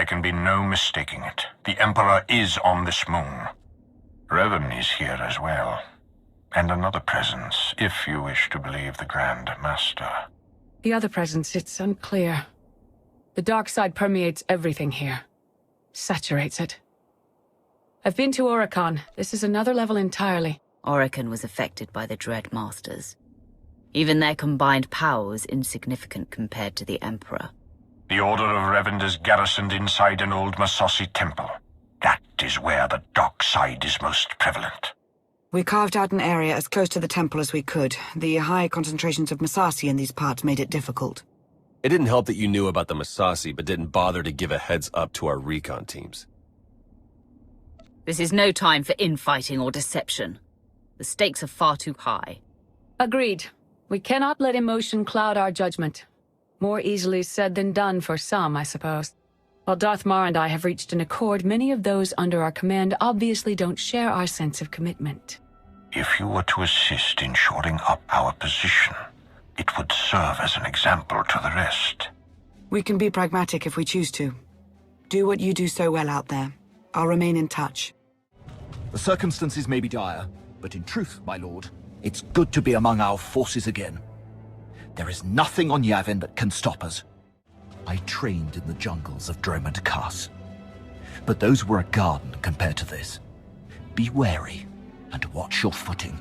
There can be no mistaking it. The Emperor is on this moon. Revan is here as well. And another presence, if you wish to believe the Grand Master. The other presence, it's unclear. The dark side permeates everything here. Saturates it. I've been to Oricon. This is another level entirely. Oricon was affected by the Dread Masters. Even their combined power was insignificant compared to the Emperor. The Order of Revan is garrisoned inside an old Massassi temple. That is where the dark side is most prevalent. We carved out an area as close to the temple as we could. The high concentrations of Massassi in these parts made it difficult. It didn't help that you knew about the Massassi, but didn't bother to give a heads up to our recon teams. This is no time for infighting or deception. The stakes are far too high. Agreed. We cannot let emotion cloud our judgment. More easily said than done for some, I suppose. While Darth Mar and I have reached an accord, many of those under our command obviously don't share our sense of commitment. If you were to assist in shoring up our position, it would serve as an example to the rest. We can be pragmatic if we choose to. Do what you do so well out there. I'll remain in touch. The circumstances may be dire, but in truth, my lord, it's good to be among our forces again. There is nothing on Yavin that can stop us. I trained in the jungles of Dromund Kaas. But those were a garden compared to this. Be wary, and watch your footing.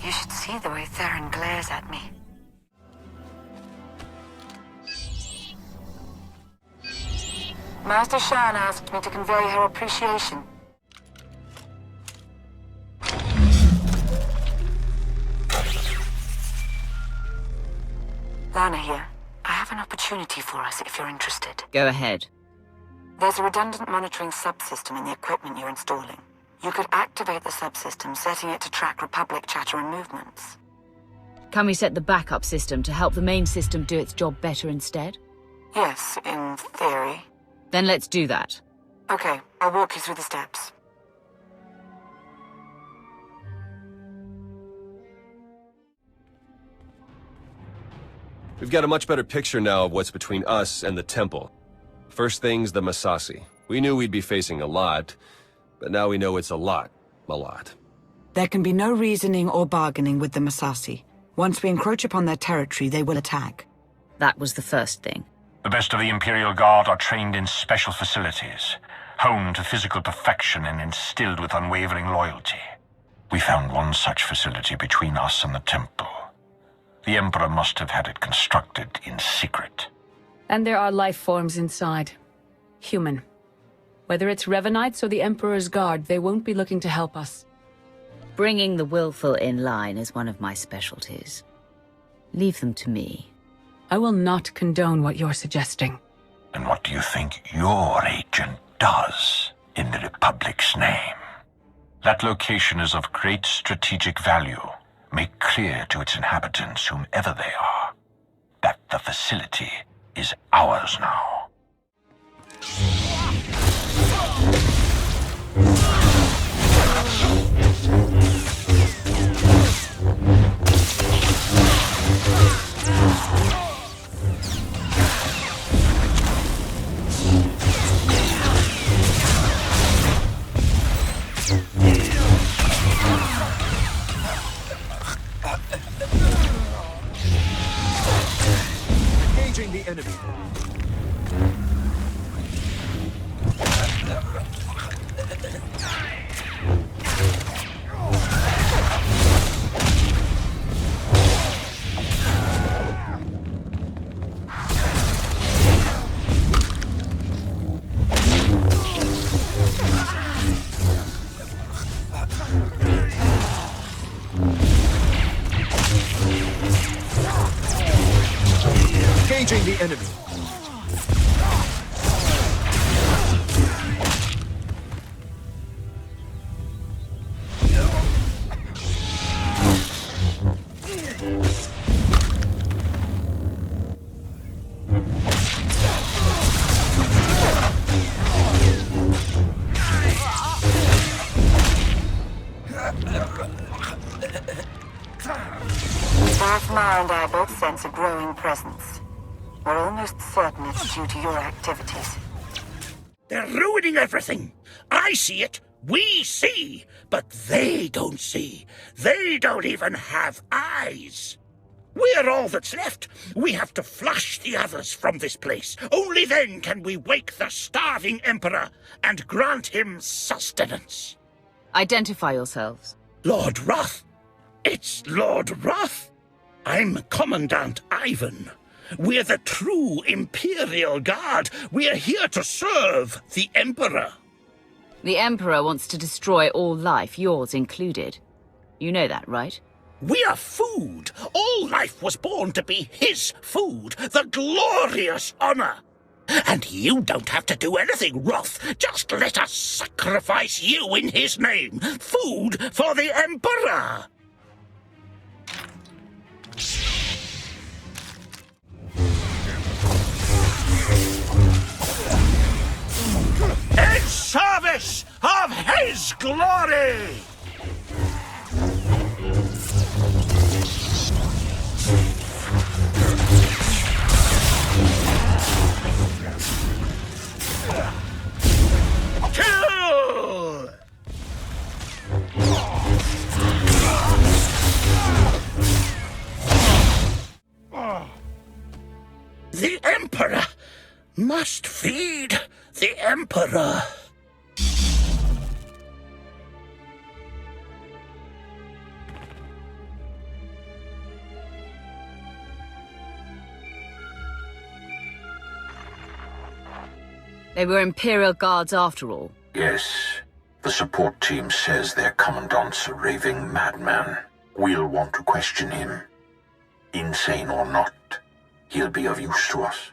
You should see the way Theron glares at me. Master Shan asked me to convey her appreciation. Lana here. I have an opportunity for us if you're interested. Go ahead. There's a redundant monitoring subsystem in the equipment you're installing. You could activate the subsystem, setting it to track Republic chatter and movements. Can we set the backup system to help the main system do its job better instead? Yes, in theory. Then let's do that. Okay, I'll walk you through the steps. We've got a much better picture now of what's between us and the temple. First thing's the Massassi. We knew we'd be facing a lot, but now we know it's a lot. There can be no reasoning or bargaining with the Massassi. Once we encroach upon their territory, they will attack. That was the first thing. The best of the Imperial Guard are trained in special facilities, honed to physical perfection and instilled with unwavering loyalty. We found one such facility between us and the temple. The Emperor must have had it constructed in secret. And there are life forms inside. Human. Whether it's Revanites or the Emperor's Guard, they won't be looking to help us. Bringing the willful in line is one of my specialties. Leave them to me. I will not condone what you're suggesting. And what do you think your agent does in the Republic's name? That location is of great strategic value. Make clear to its inhabitants, whomever they are, that the facility is ours now. Engaging the enemy. Engaging the enemy. Darth Mar and I both sense a growing presence. We're almost certain it's due to your activities. They're ruining everything. I see it. We see. But they don't see. They don't even have eyes. We're all that's left. We have to flush the others from this place. Only then can we wake the starving Emperor and grant him sustenance. Identify yourselves. Lord Roth. It's Lord Roth. I'm Commandant Yavin. We're the true Imperial Guard. We're here to serve the Emperor. The Emperor wants to destroy all life, yours included. You know that, right? We are food. All life was born to be his food. The glorious honor. And you don't have to do anything, Roth. Just let us sacrifice you in his name. Food for the Emperor. In service of his glory! Kill! The Emperor must feed the Emperor. They were Imperial Guards after all. Yes. The support team says their commandant's a raving madman. We'll want to question him. Insane or not, he'll be of use to us.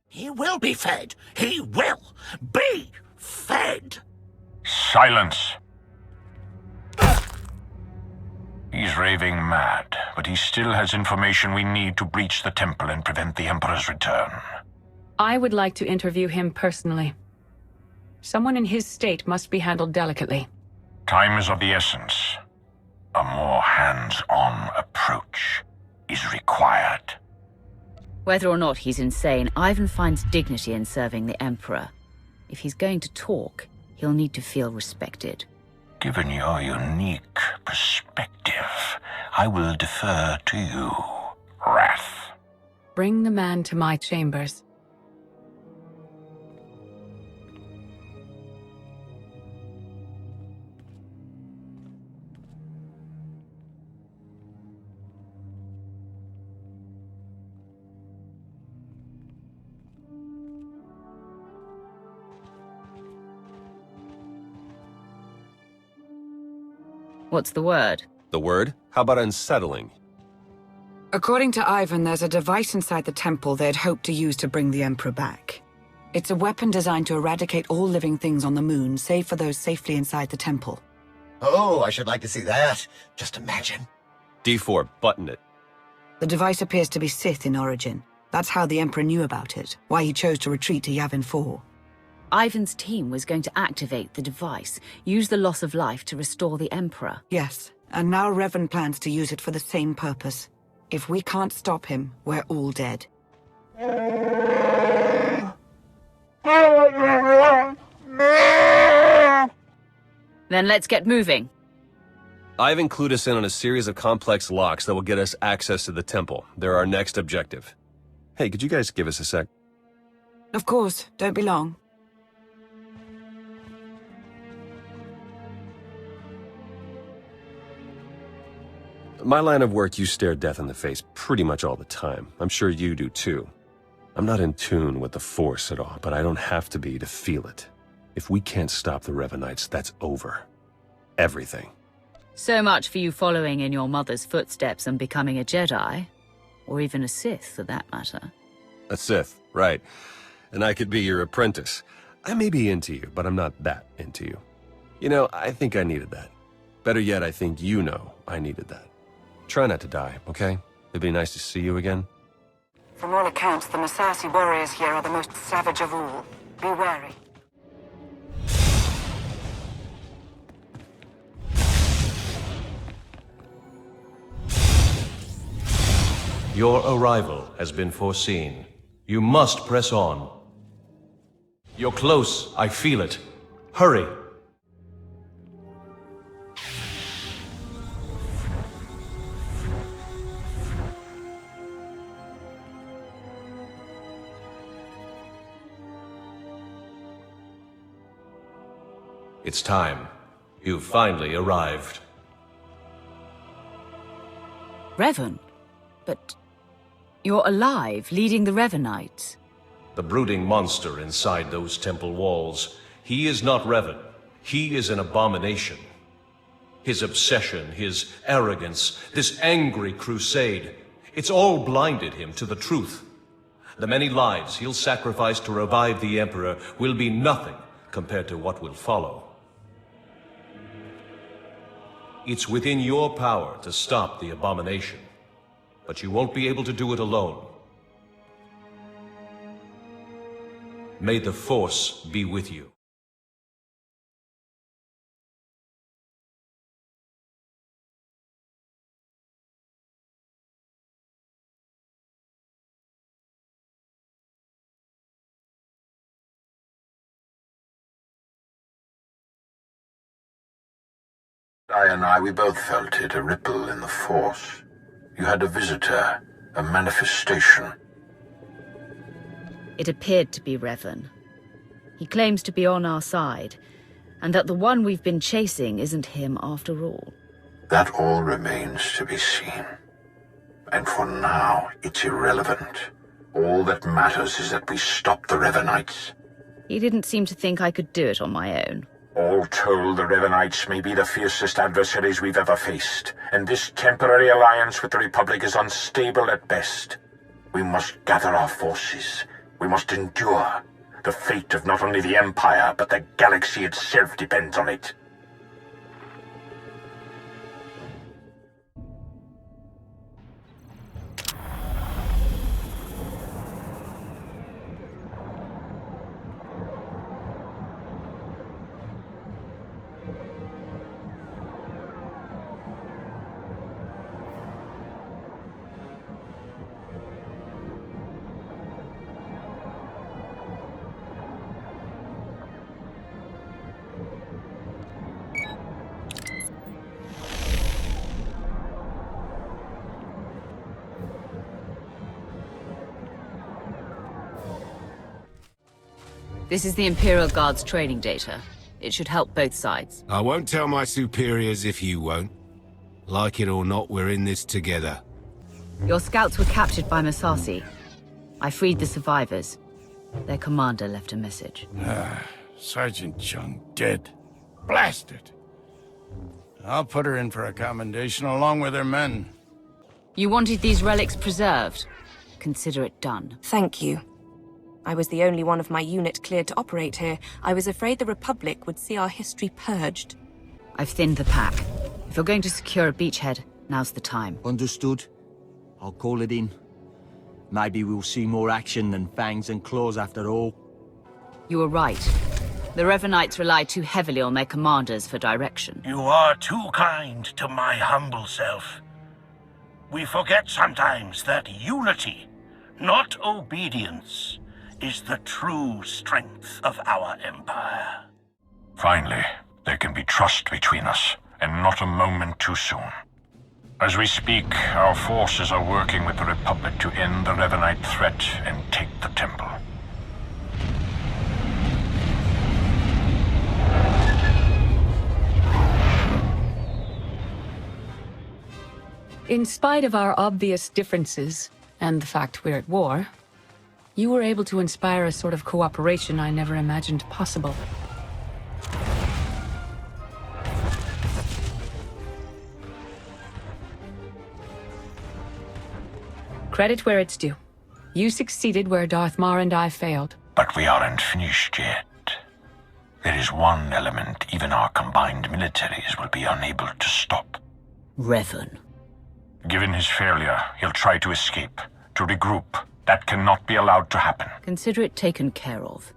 He will be fed. He will be fed. Silence! He's raving mad, but he still has information we need to breach the temple and prevent the Emperor's return. I would like to interview him personally. Someone in his state must be handled delicately. Time is of the essence. A more hands-on approach is required. Whether or not he's insane, Yavin finds dignity in serving the Emperor. If he's going to talk, he'll need to feel respected. Given your unique perspective, I will defer to you, Wrath. Bring the man to my chambers. What's the word? The word? How about unsettling? According to Yavin, there's a device inside the temple they'd hoped to use to bring the Emperor back. It's a weapon designed to eradicate all living things on the moon, save for those safely inside the temple. Oh, I should like to see that. Just imagine. D4, button it. The device appears to be Sith in origin. That's how the Emperor knew about it, why he chose to retreat to Yavin 4. Yavin team was going to activate the device, use the loss of life to restore the Emperor. Yes, and now Revan plans to use it for the same purpose. If we can't stop him, we're all dead. Then let's get moving. I've clued us in on a series of complex locks that will get us access to the temple. They're our next objective. Hey, could you guys give us a sec? Of course, don't be long. My line of work, you stare death in the face pretty much all the time. I'm sure you do too. I'm not in tune with the Force at all, but I don't have to be to feel it. If we can't stop the Revanites, that's over. Everything. So much for you following in your mother's footsteps and becoming a Jedi. Or even a Sith, for that matter. A Sith, right. And I could be your apprentice. I may be into you, but I'm not that into you. You know, I think I needed that. Better yet, I think you know I needed that. Try not to die, okay? It'd be nice to see you again. From all accounts, the Masasi warriors here are the most savage of all. Be wary. Your arrival has been foreseen. You must press on. You're close, I feel it. Hurry! It's time. You've finally arrived. Revan? But you're alive, leading the Revanites. The brooding monster inside those temple walls. He is not Revan. He is an abomination. His obsession, his arrogance, this angry crusade, it's all blinded him to the truth. The many lives he'll sacrifice to revive the Emperor will be nothing compared to what will follow. It's within your power to stop the abomination, but you won't be able to do it alone. May the Force be with you. We both felt it, a ripple in the Force. You had a visitor, a manifestation. It appeared to be Revan. He claims to be on our side, and that the one we've been chasing isn't him after all. That all remains to be seen. And for now, it's irrelevant. All that matters is that we stop the Revanites. He didn't seem to think I could do it on my own. All told, the Revanites may be the fiercest adversaries we've ever faced, and this temporary alliance with the Republic is unstable at best. We must gather our forces. We must endure. The fate of not only the Empire, but the galaxy itself depends on it. This is the Imperial Guard's training data. It should help both sides. I won't tell my superiors if you won't. Like it or not, we're in this together. Your scouts were captured by Masasi. I freed the survivors. Their commander left a message. Sergeant Chung dead. Blasted. I'll put her in for a commendation along with her men. You wanted these relics preserved. Consider it done. Thank you. I was the only one of my unit cleared to operate here. I was afraid the Republic would see our history purged. I've thinned the pack. If you're going to secure a beachhead, now's the time. Understood. I'll call it in. Maybe we'll see more action than fangs and claws after all. You were right. The Revanites rely too heavily on their commanders for direction. You are too kind to my humble self. We forget sometimes that unity, not obedience, is the true strength of our empire. Finally, there can be trust between us, and not a moment too soon. As we speak, our forces are working with the Republic to end the Revanite threat and take the temple. In spite of our obvious differences, and the fact we're at war, you were able to inspire a sort of cooperation I never imagined possible. Credit where it's due. You succeeded where Darth Mar and I failed. But we aren't finished yet. There is one element even our combined militaries will be unable to stop. Revan. Given his failure, he'll try to escape, to regroup. That cannot be allowed to happen. Consider it taken care of.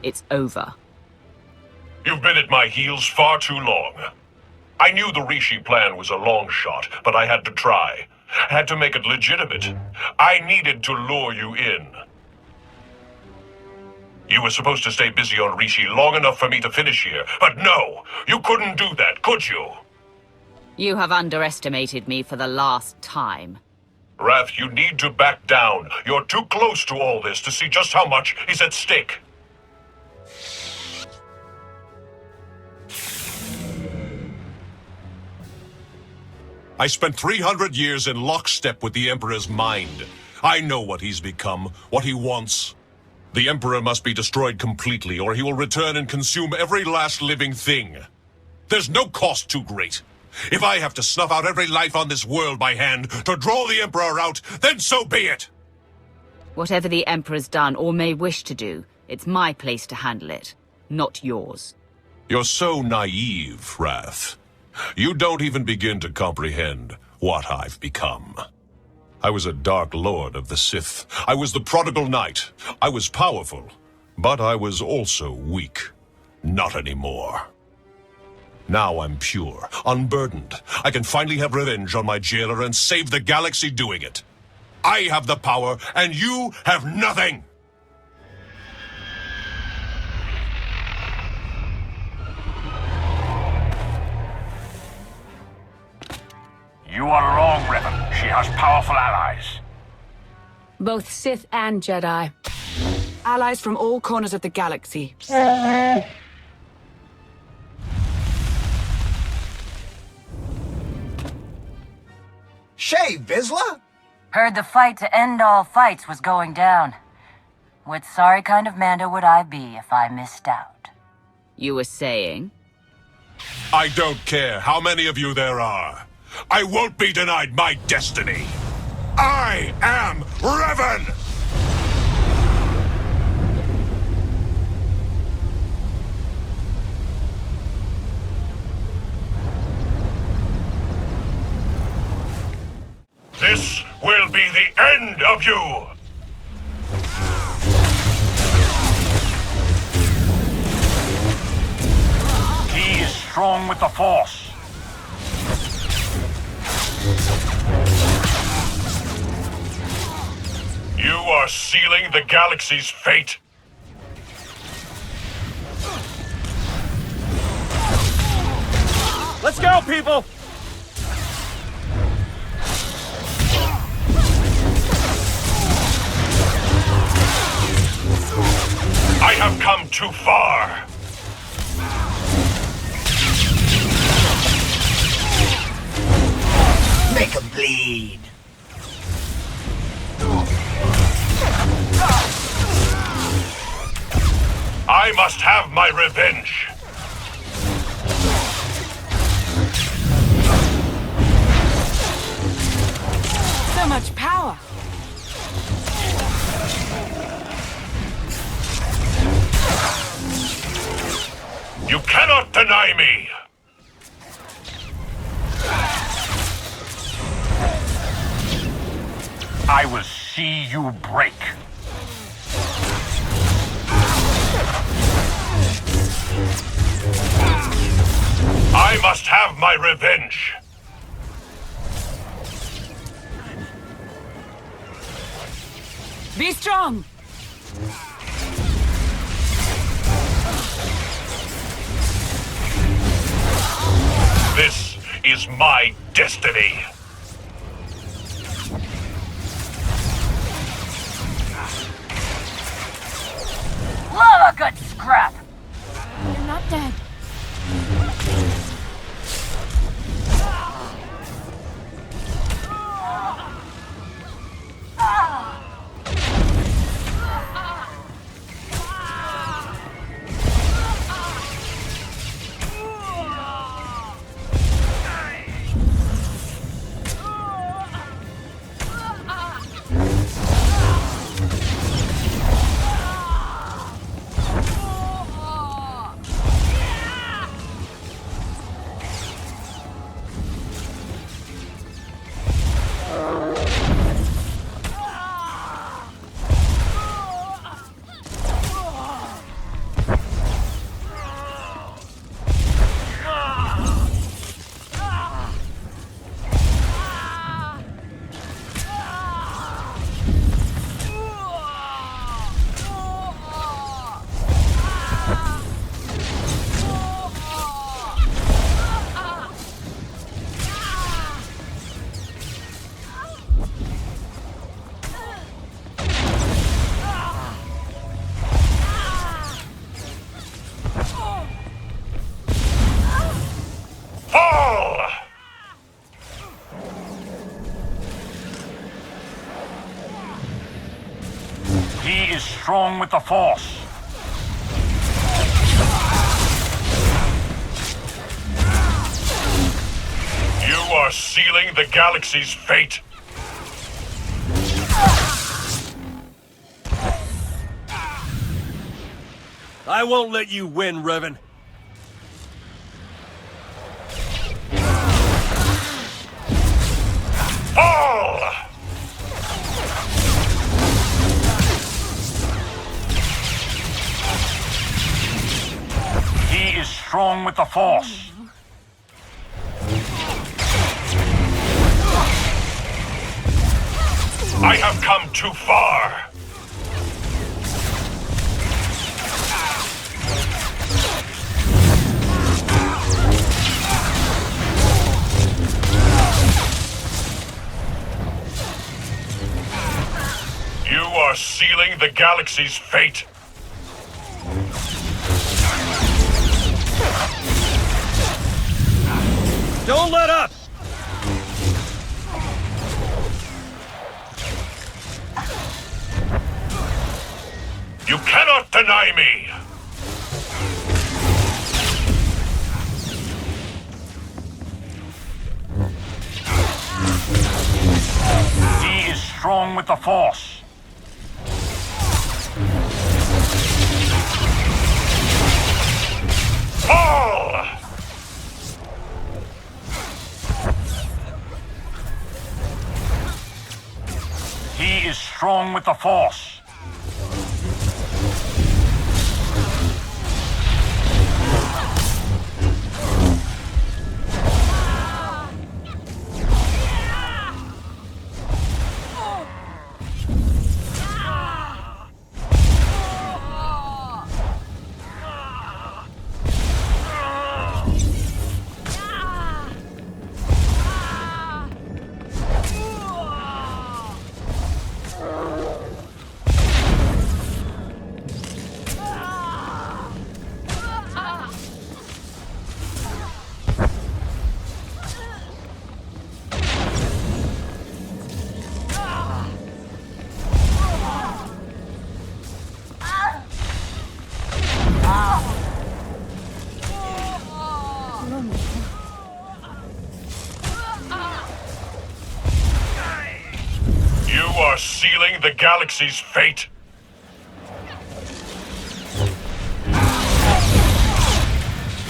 It's over. You've been at my heels far too long. I knew the Rishi plan was a long shot, but I had to try. Had to make it legitimate. I needed to lure you in. You were supposed to stay busy on Rishi long enough for me to finish here, but no! You couldn't do that, could you? You have underestimated me for the last time. Wrath, you need to back down. You're too close to all this to see just how much is at stake. I spent 300 years in lockstep with the Emperor's mind. I know what he's become, what he wants. The Emperor must be destroyed completely, or he will return and consume every last living thing. There's no cost too great. If I have to snuff out every life on this world by hand to draw the Emperor out, then so be it! Whatever the Emperor's done or may wish to do, it's my place to handle it, not yours. You're so naive, Wrath. You don't even begin to comprehend what I've become. I was a Dark Lord of the Sith. I was the prodigal knight. I was powerful, but I was also weak. Not anymore. Now I'm pure, unburdened. I can finally have revenge on my jailer and save the galaxy doing it. I have the power, and you have nothing! You are wrong, Revan. She has powerful allies. Both Sith and Jedi. Allies from all corners of the galaxy. Shay, Vizsla? Heard the fight to end all fights was going down. What sorry kind of Mando would I be if I missed out? You were saying? I don't care how many of you there are. I won't be denied my destiny. I am Revan! This will be the end of you! He is strong with the Force. You are sealing the galaxy's fate. Let's go, people! I have come too far. Make him bleed. I must have my revenge. So much power. You cannot deny me. I will see you break. I must have my revenge. Be strong. This is my destiny. Love a good scrap. You're not dead. He is strong with the Force. You are sealing the galaxy's fate. I won't let you win, Revan. Fall! He is strong with the Force. I have come too far. You are sealing the galaxy's fate. Don't let up! You cannot deny me! He is strong with the Force. Fall! He is strong with the Force. You are sealing the galaxy's fate.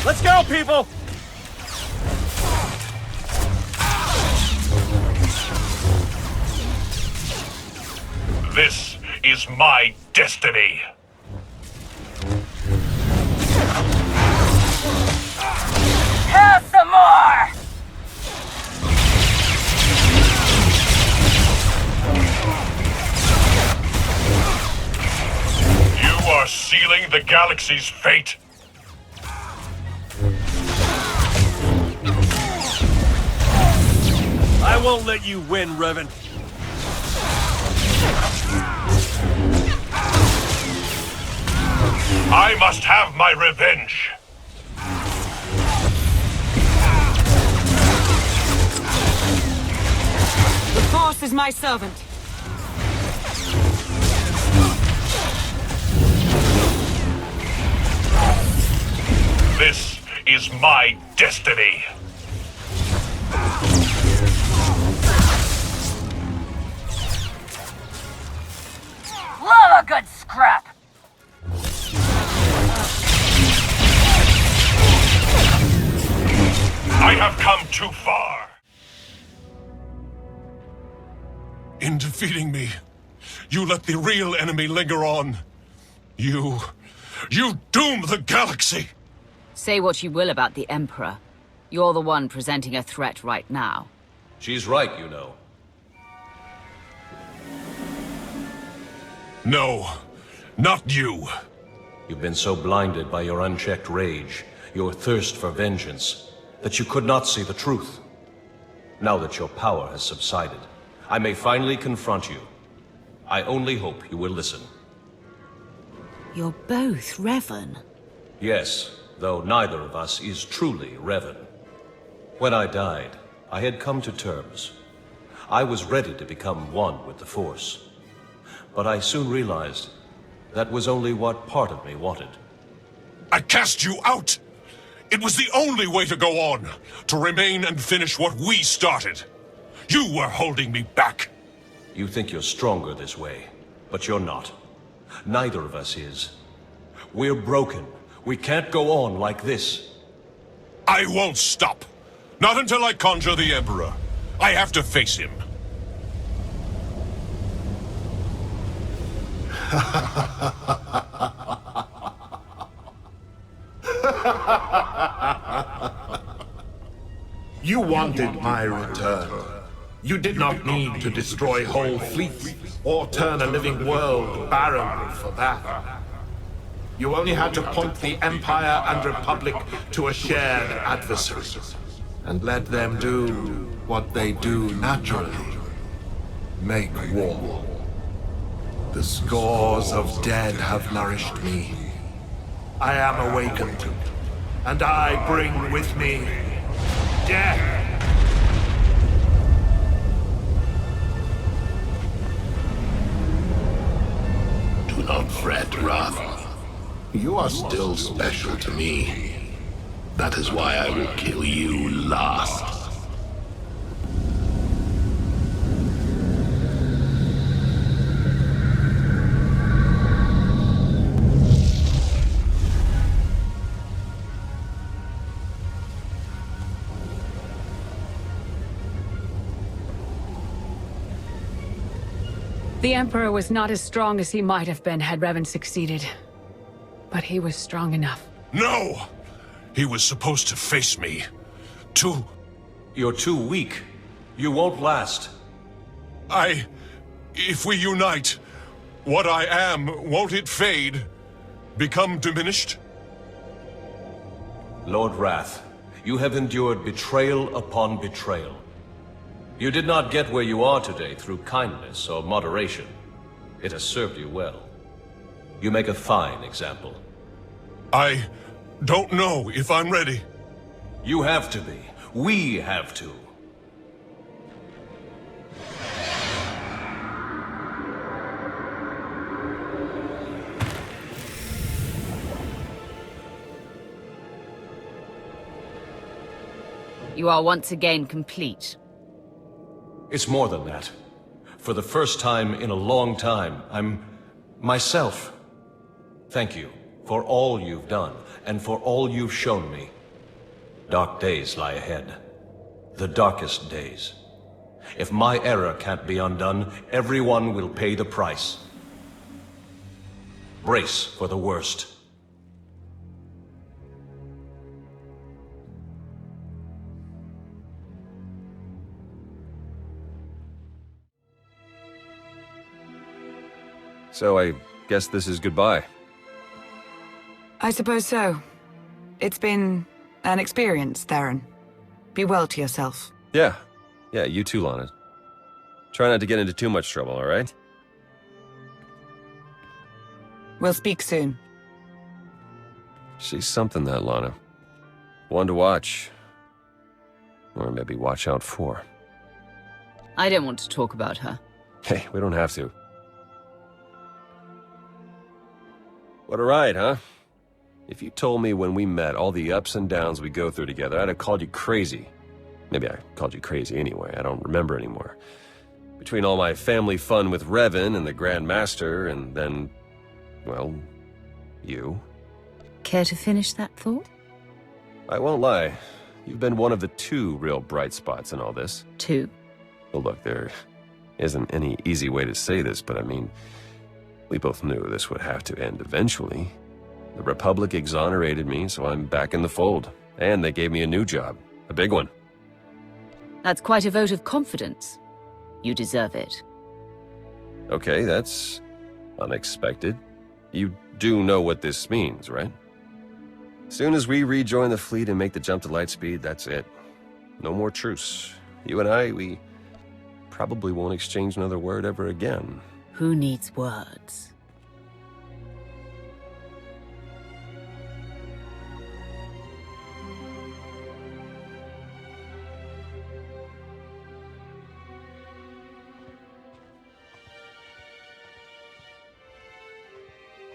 Let's go, people! This is my destiny. Have some more! You are sealing the galaxy's fate. won't let you win, Revan. I must have my revenge. The Force is my servant. This is my destiny. Love a good scrap! I have come too far. In defeating me, you let the real enemy linger on. You doom the galaxy! Say what you will about the Emperor. You're the one presenting a threat right now. She's right, you know. No, not you. You've been so blinded by your unchecked rage, your thirst for vengeance, that you could not see the truth. Now that your power has subsided, I may finally confront you. I only hope you will listen. You're both Revan. Yes, though neither of us is truly Revan. When I died, I had come to terms. I was ready to become one with the Force. But I soon realized that was only what part of me wanted. I cast you out! It was the only way to go on, to remain and finish what we started. You were holding me back. You think you're stronger this way, but you're not. Neither of us is. We're broken. We can't go on like this. I won't stop. Not until I conjure the Emperor. I have to face him. You wanted my return. You did not need to destroy whole fleets or turn a living world barren for that. You only had to point the Empire and Republic to a shared adversary and let them do what they do naturally. Make war. The scores of dead have nourished me. I am awakened, and I bring with me death. Do not fret, Wrath. You are still special to me. That is why I will kill you last. The Emperor was not as strong as he might have been had Revan succeeded. But he was strong enough. No! He was supposed to face me. You're too weak. You won't last. If we unite, what I am, won't it fade? Become diminished? Lord Wrath, you have endured betrayal upon betrayal. You did not get where you are today through kindness or moderation. It has served you well. You make a fine example. I don't know if I'm ready. You have to be. We have to. You are once again complete. It's more than that. For the first time in a long time, I'm myself. Thank you for all you've done, and for all you've shown me. Dark days lie ahead. The darkest days. If my error can't be undone, everyone will pay the price. Brace for the worst. So I guess this is goodbye. I suppose so. It's been an experience, Theron. Be well to yourself. Yeah, Yeah, you too, Lana. Try not to get into too much trouble, all right? We'll speak soon. She's something, that Lana. One to watch. Or maybe watch out for. I don't want to talk about her. Hey, we don't have to. What a ride, huh? If you told me when we met all the ups and downs we go through together, I'd have called you crazy. Maybe I called you crazy anyway, I don't remember anymore. Between all my family fun with Revan and the Grand Master, and then, well, you. Care to finish that thought? I won't lie. You've been one of the two real bright spots in all this. Two? Well, look, there isn't any easy way to say this, but I mean, we both knew this would have to end eventually. The Republic exonerated me, so I'm back in the fold. And they gave me a new job. A big one. That's quite a vote of confidence. You deserve it. Okay, that's unexpected. You do know what this means, right? Soon as we rejoin the fleet and make the jump to lightspeed, that's it. No more truce. You and I, we probably won't exchange another word ever again. Who needs words?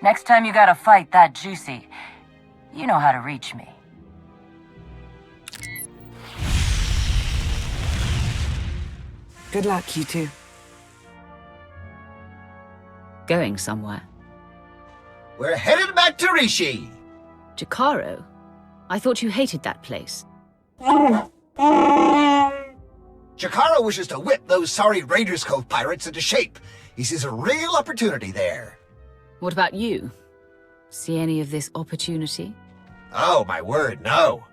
Next time you got a fight that juicy, you know how to reach me. Good luck, you two. Going somewhere. We're headed back to Rishi. Jakaro? I thought you hated that place. Jakaro wishes to whip those sorry Raiders Cove pirates into shape. He sees a real opportunity there. What about you? See any of this opportunity? Oh, my word, no.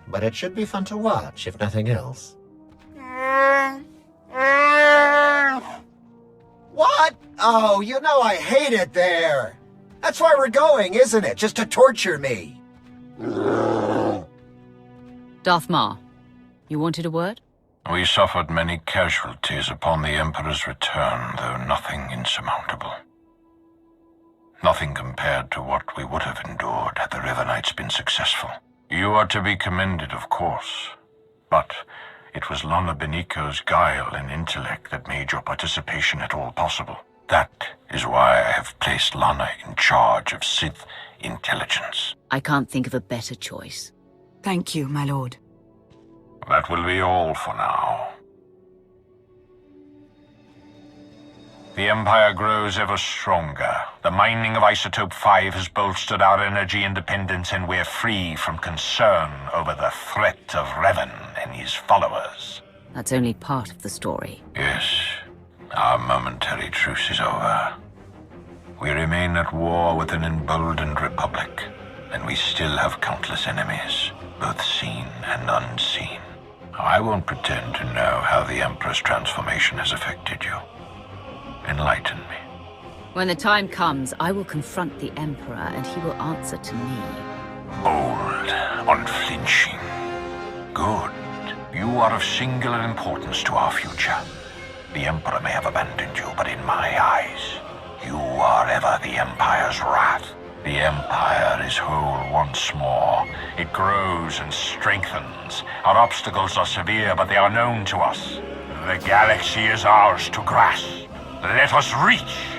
But it should be fun to watch, if nothing else. What? Oh, you know I hate it there. That's why we're going, isn't it? Just to torture me. Darth Mar, you wanted a word? We suffered many casualties upon the Emperor's return, though nothing insurmountable. Nothing compared to what we would have endured had the Revanites been successful. You are to be commended, of course, but it was Lana Beniko's guile and intellect that made your participation at all possible. That is why I have placed Lana in charge of Sith intelligence. I can't think of a better choice. Thank you, my lord. That will be all for now. The Empire grows ever stronger. The mining of Isotope 5 has bolstered our energy independence, and we're free from concern over the threat of Revan and his followers. That's only part of the story. Yes, our momentary truce is over. We remain at war with an emboldened Republic, and we still have countless enemies, both seen and unseen. I won't pretend to know how the Emperor's transformation has affected you. Enlighten me. When the time comes, I will confront the Emperor, and he will answer to me. Bold, unflinching. Good. You are of singular importance to our future. The Emperor may have abandoned you, but in my eyes, you are ever the Empire's wrath. The Empire is whole once more. It grows and strengthens. Our obstacles are severe, but they are known to us. The galaxy is ours to grasp. Let us reach